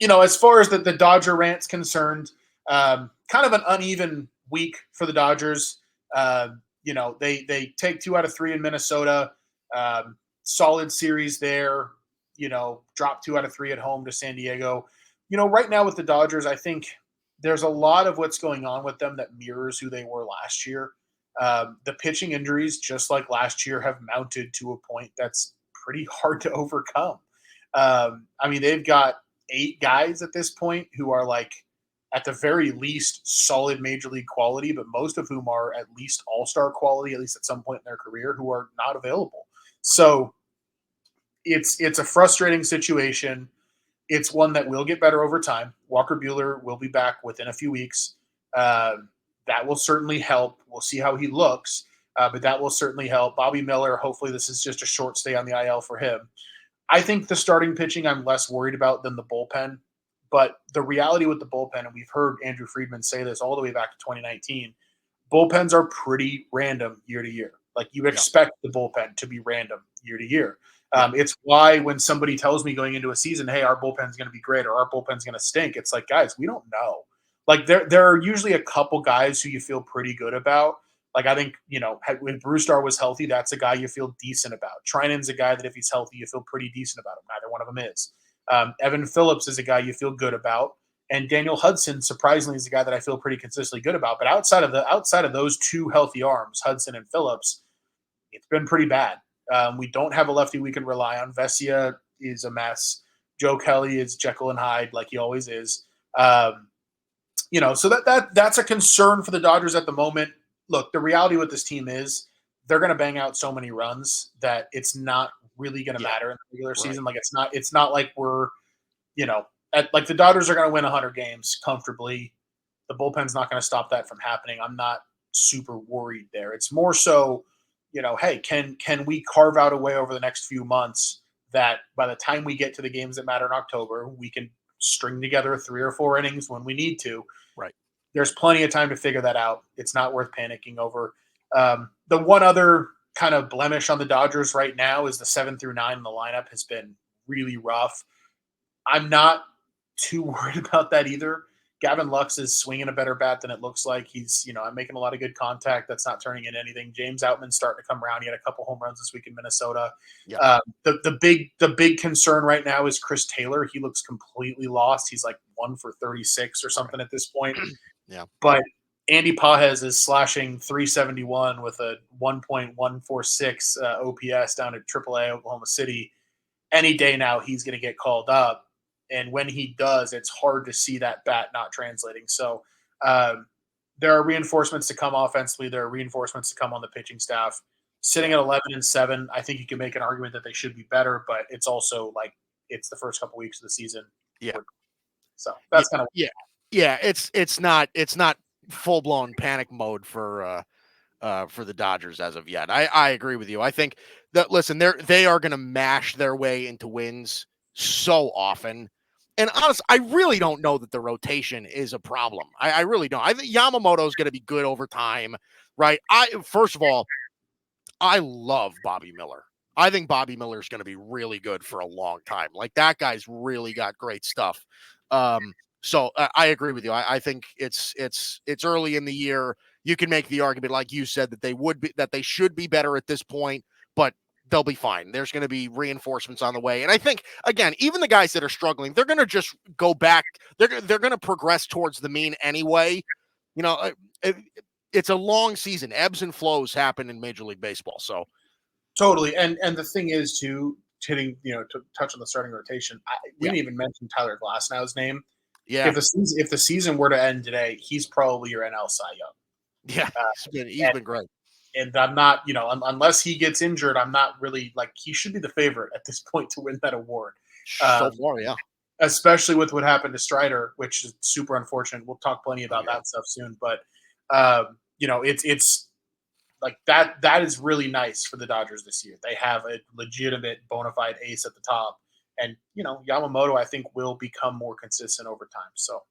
as far as the Dodger rant's concerned, kind of an uneven week for the Dodgers. They take 2 out of 3 in Minnesota. Solid series there. Drop 2 out of 3 at home to San Diego. Right now with the Dodgers, I think there's a lot of what's going on with them that mirrors who they were last year. The pitching injuries, just like last year, have mounted to a point that's pretty hard to overcome. They've got 8 guys at this point who are like, at the very least, solid major league quality, but most of whom are at least all-star quality, at least at some point in their career, who are not available. So it's a frustrating situation. It's one that will get better over time. Walker Buehler will be back within a few weeks. That will certainly help. We'll see how he looks, but that will certainly help. Bobby Miller, hopefully this is just a short stay on the IL for him. I think the starting pitching I'm less worried about than the bullpen. But the reality with the bullpen, and we've heard Andrew Friedman say this all the way back to 2019, bullpens are pretty random year to year. Like you expect the bullpen to be random year to year. It's why when somebody tells me going into a season, hey, our bullpen's going to be great or our bullpen's going to stink, it's like, guys, we don't know. Like there are usually a couple guys who you feel pretty good about. Like I think, when Brewstar was healthy, that's a guy you feel decent about. Trinan's a guy that if he's healthy, you feel pretty decent about him. Neither one of them is. Evan Phillips is a guy you feel good about. And Daniel Hudson, surprisingly, is a guy that I feel pretty consistently good about. But outside of those 2 healthy arms, Hudson and Phillips, it's been pretty bad. We don't have a lefty we can rely on. Vesia is a mess. Joe Kelly is Jekyll and Hyde, like he always is. So that's a concern for the Dodgers at the moment. Look, the reality with this team is they're going to bang out so many runs that it's not really going to matter in the regular season. Like it's not like we're, like the Dodgers are going to win 100 games comfortably. The bullpen's not going to stop that from happening. I'm not super worried there. It's more so, hey, can we carve out a way over the next few months that by the time we get to the games that matter in October, we can string together 3 or 4 innings when we need to. Right. There's plenty of time to figure that out. It's not worth panicking over. The one other kind of blemish on the Dodgers right now is the 7 through 9 in the lineup has been really rough. I'm not too worried about that either. Gavin Lux is swinging a better bat than it looks like. He's, I'm making a lot of good contact. That's not turning into anything. James Outman's starting to come around. He had a couple home runs this week in Minnesota. Yeah. The big concern right now is Chris Taylor. He looks completely lost. He's like 1 for 36 or something at this point. Yeah. But Andy Pages is slashing 371 with a 1.146 OPS down at AAA Oklahoma City. Any day now, he's going to get called up. And when he does, it's hard to see that bat not translating. So there are reinforcements to come offensively. There are reinforcements to come on the pitching staff. Sitting at 11-7, I think you can make an argument that they should be better, but it's also like it's the first couple weeks of the season. Yeah. So that's kind of It's not full blown panic mode for the Dodgers as of yet. I agree with you. I think that they are going to mash their way into wins so often. And honestly, I really don't know that the rotation is a problem. I really don't. I think Yamamoto is going to be good over time, right? First of all, I love Bobby Miller. I think Bobby Miller is going to be really good for a long time. Like that guy's really got great stuff. So I agree with you. I think it's early in the year. You can make the argument, like you said, that they should be better at this point, but they'll be fine. There's going to be reinforcements on the way. And I think, again, even the guys that are struggling, they're going to just go back. They're going to progress towards the mean anyway. It's a long season. Ebbs and flows happen in Major League Baseball. So totally. And the thing is, too, to touch on the starting rotation, we didn't even mention Tyler Glasnow's name. Yeah. If the season were to end today, he's probably your NL Cy Young. Yeah, he's been great. And I'm not, unless he gets injured, I'm not really like he should be the favorite at this point to win that award. So far, yeah. Especially with what happened to Strider, which is super unfortunate. We'll talk plenty about that stuff soon. But it's like that is really nice for the Dodgers this year. They have a legitimate bona fide ace at the top. And, Yamamoto, I think, will become more consistent over time. So,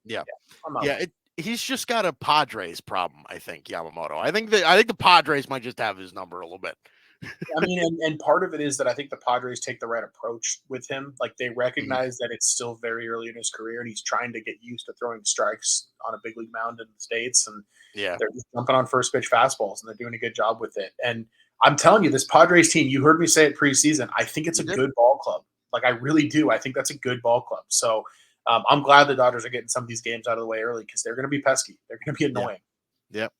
he's just got a Padres problem, I think, Yamamoto. I think the Padres might just have his number a little bit. I mean, and part of it is that I think the Padres take the right approach with him. Like they Mhm. recognize that it's still very early in his career, and he's trying to get used to throwing strikes on a big league mound in the States. And Yeah. they're just jumping on first pitch fastballs, and they're doing a good job with it. And I'm telling you, this Padres team, you heard me say it preseason. I think it's You a did? good ball club. Like I really do. I think that's a good ball club. So I'm glad the Dodgers are getting some of these games out of the way early because they're going to be pesky. They're going to be Yeah. annoying. Yep.